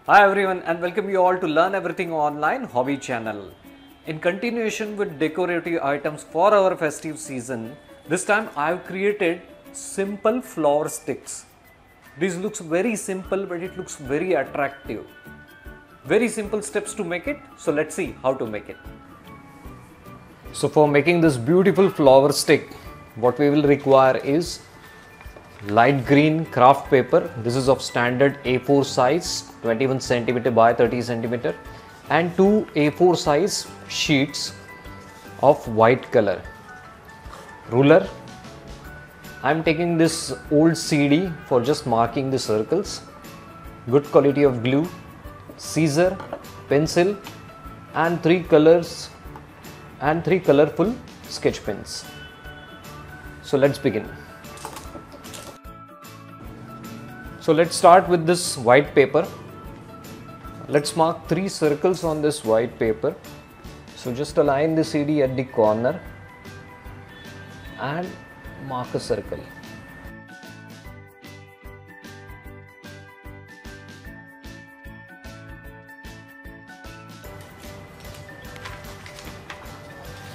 Hi everyone and welcome you all to Learn Everything Online Hobby channel. In continuation with decorative items for our festive season, this time I have created simple flower sticks. This looks very simple but it looks very attractive. Very simple steps to make it, so let's see how to make it. So for making this beautiful flower stick, what we will require is light green craft paper. This is of standard A4 size, 21 cm by 30 cm, and two A4 size sheets of white color. Ruler. I am taking this old CD for just marking the circles. Good quality of glue, scissor, pencil, and three colors and three colorful sketch pens. So let's begin. So let's start with this white paper. Let's mark three circles on this white paper. So just align the CD at the corner and mark a circle.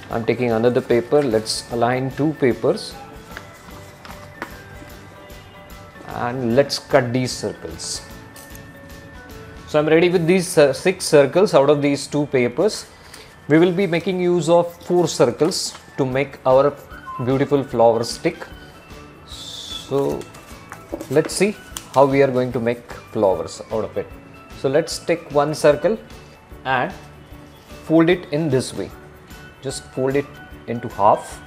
I'm taking another paper. Let's align two papers. And let's cut these circles. So I'm ready with these 6 circles out of these 2 papers. We will be making use of 4 circles to make our beautiful flower stick. So let's see how we are going to make flowers out of it. So let's take one circle and fold it in this way. Just fold it into half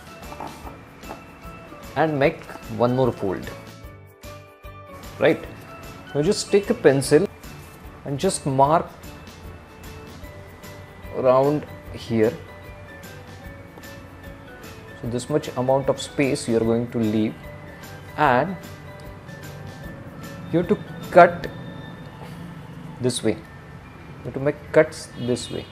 and make one more fold. Right, now just take a pencil and just mark around here. So this much amount of space you are going to leave, and you have to cut this way. You have to make cuts this way,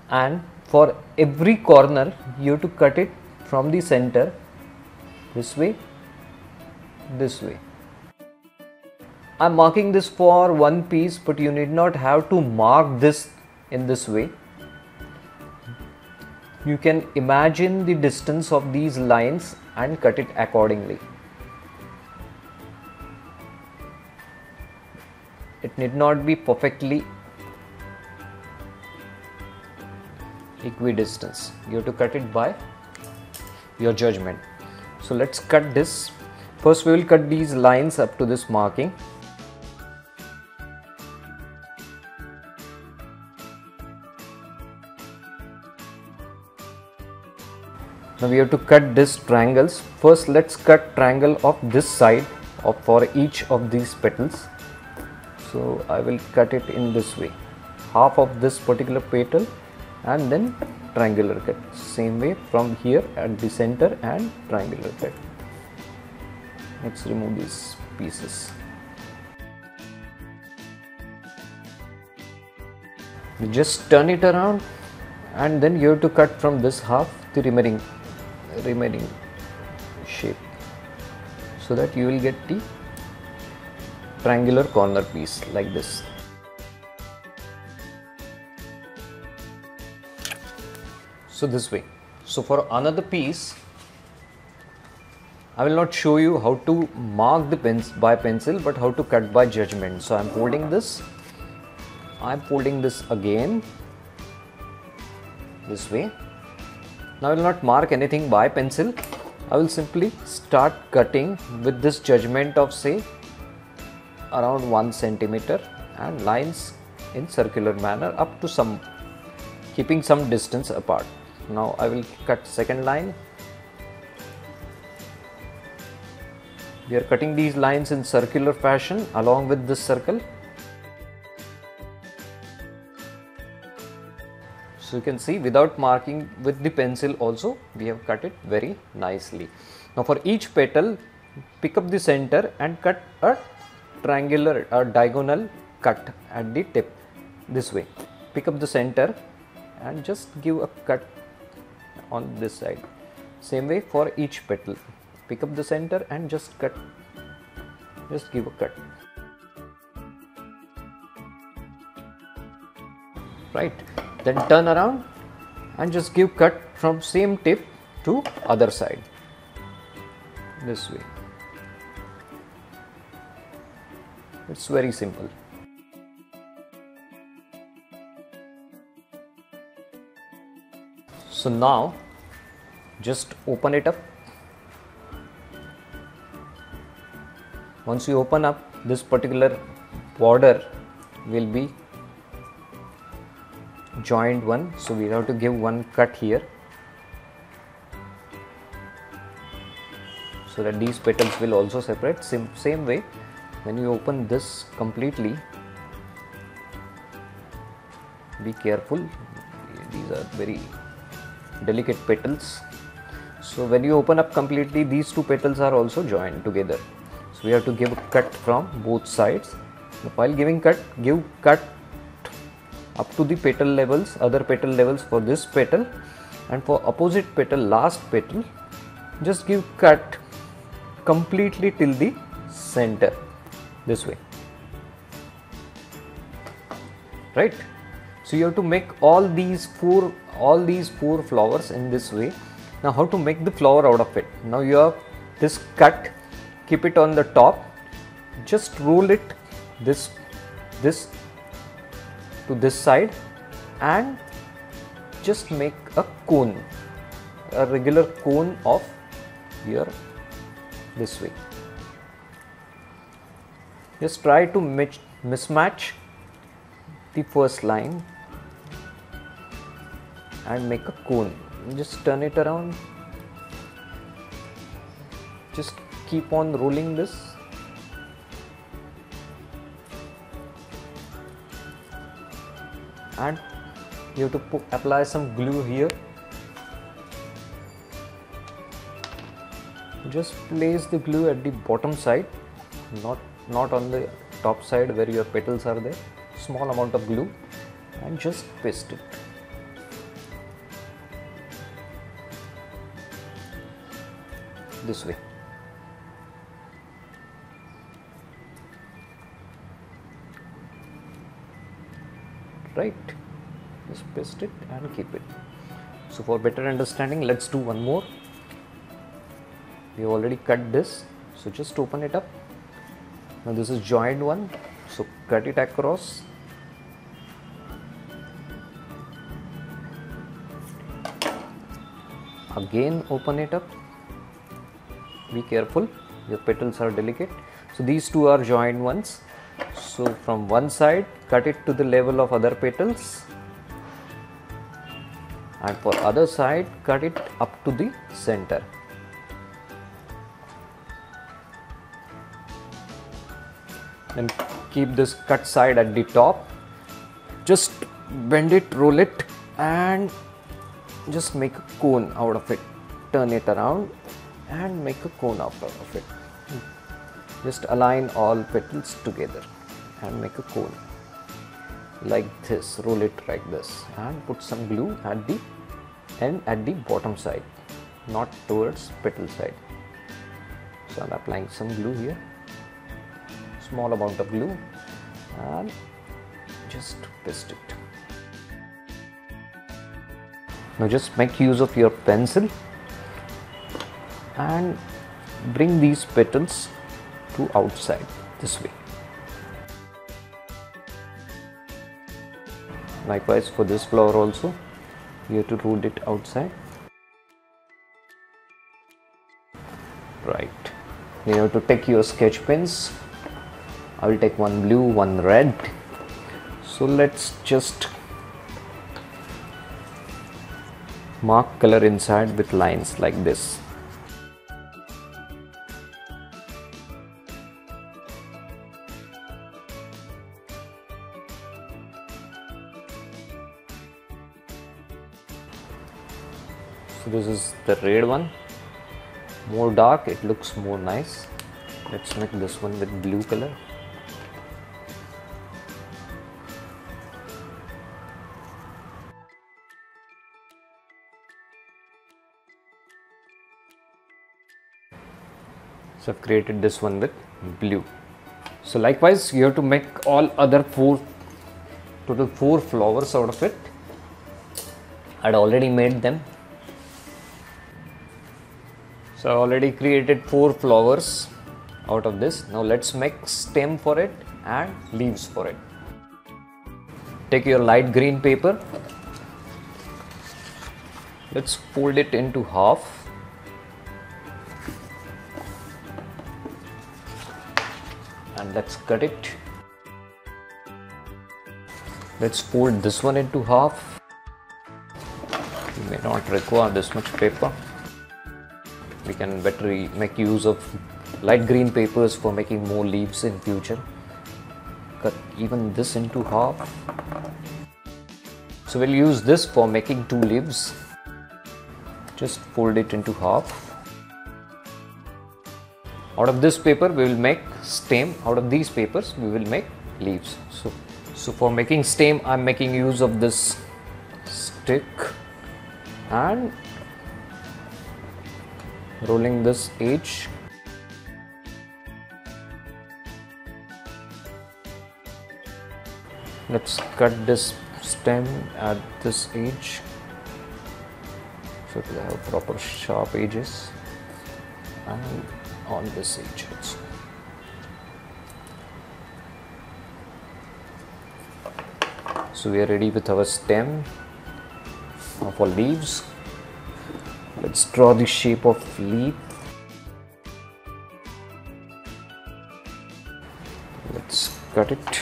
and for every corner you have to cut it from the center. This way, this way. I'm marking this for one piece, but you need not have to mark this in this way. You can imagine the distance of these lines and cut it accordingly. It need not be perfectly equidistance. You have to cut it by your judgment. So let's cut this. First we will cut these lines up to this marking. Now we have to cut these triangles. First let's cut triangle of this side for each of these petals. So I will cut it in this way. Half of this particular petal and then triangular cut. Same way from here at the center and triangular cut. Let's remove these pieces. You just turn it around and then you have to cut from this half the remaining shape, so that you will get the triangular corner piece like this. So this way. So for another piece, I will not show you how to mark the pens by pencil, but how to cut by judgment. So I am folding this. I am folding this again this way. Now I will not mark anything by pencil. I will simply start cutting with this judgment of say around 1 centimeter and lines in circular manner up to some, keeping some distance apart. Now I will cut second line. We are cutting these lines in circular fashion along with this circle. So you can see without marking with the pencil also we have cut it very nicely. Now for each petal, pick up the center and cut a triangular or diagonal cut at the tip this way. Pick up the center and just give a cut on this side. Same way for each petal. Pick up the center and just cut just give a cut. Right, then turn around and just give cut from same tip to other side, this way. It's very simple. So now just open it up. Once you open up, this particular border will be joined one, so we have to give one cut here so that these petals will also separate. Same way, when you open this completely, be careful, these are very delicate petals. So when you open up completely, these two petals are also joined together, so we have to give a cut from both sides. While giving cut, give cut up to the petal levels, other petal levels for this petal, and for opposite petal, last petal, just give cut completely till the center, this way. Right, so you have to make all these four flowers in this way. Now how to make the flower out of it? Now you have this cut, keep it on the top, just roll it this to this side and just make a cone, a regular cone of here, this way. Just try to mismatch the first line and make a cone. Just turn it around, just keep on rolling this. And you have to apply some glue here. Just place the glue at the bottom side, not on the top side where your petals are there. Small amount of glue and just paste it. This way. Right, just paste it and keep it. So for better understanding, let's do one more. We have already cut this, so just open it up. Now this is joined one, so cut it across. Again open it up. Be careful, your petals are delicate. So these two are joined ones. So from one side, cut it to the level of other petals, and for other side, cut it up to the center. Then keep this cut side at the top. Just bend it, roll it, and just make a cone out of it. Turn it around and make a cone out of it. Just align all petals together and make a cone like this. Roll it like this and put some glue at the end, at the bottom side, not towards petal side. So I'm applying some glue here, small amount of glue, and just paste it. Now just make use of your pencil and bring these petals to outside, this way. Likewise for this flower also, you have to roll it outside. Right, you have to take your sketch pens. I will take one blue, one red. So let's just mark color inside with lines like this. So this is the red one, more dark, it looks more nice. Let's make this one with blue color. So I've created this one with blue. So likewise you have to make all other total 4 flowers out of it. I'd already made them. So I already created 4 flowers out of this. Now let's make stem for it and leaves for it. Take your light green paper. Let's fold it into half. And let's cut it. Let's fold this one into half. We may not require this much paper. We can better make use of light green papers for making more leaves in future. Cut even this into half. So we'll use this for making 2 leaves. Just fold it into half. Out of this paper we will make stem. Out of these papers we will make leaves. So for making stem I'm making use of this stick and rolling this edge. Let's cut this stem at this edge so it will have proper sharp edges, and on this edge also. So we are ready with our stem of our leaves. Let's draw the shape of leaf. Let's cut it.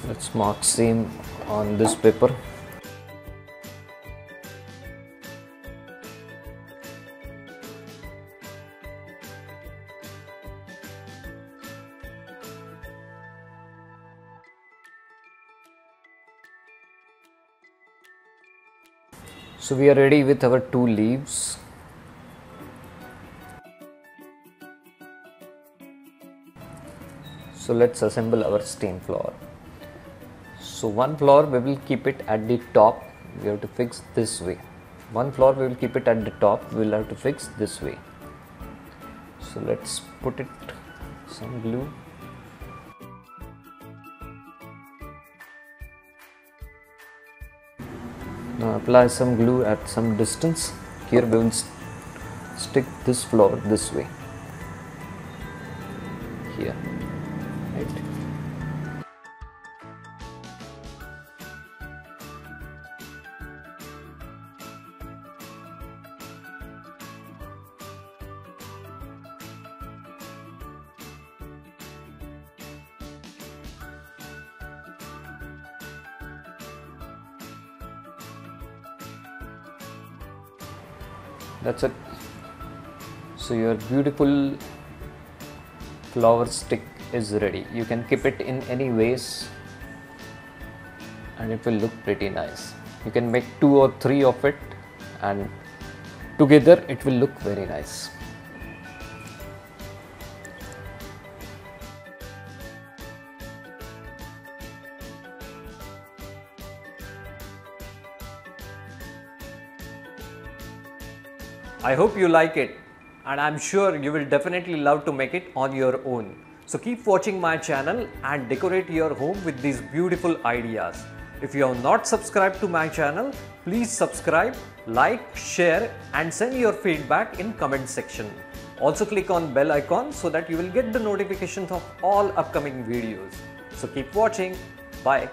Let's mark same on this paper. So we are ready with our 2 leaves. So let's assemble our stem flower. So one flower we will keep it at the top. We have to fix this way. One flower we will keep it at the top. We will have to fix this way. So let's put it some glue. Now apply some glue at some distance. Here we will stick this flower this way. Here. Right. That's it. So your beautiful flower stick is ready. You can keep it in any vase and it will look pretty nice. You can make 2 or 3 of it and together it will look very nice. I hope you like it, and I'm sure you will definitely love to make it on your own. So keep watching my channel and decorate your home with these beautiful ideas. If you have not subscribed to my channel, please subscribe, like, share and send your feedback in comment section. Also click on bell icon so that you will get the notifications of all upcoming videos. So keep watching. Bye.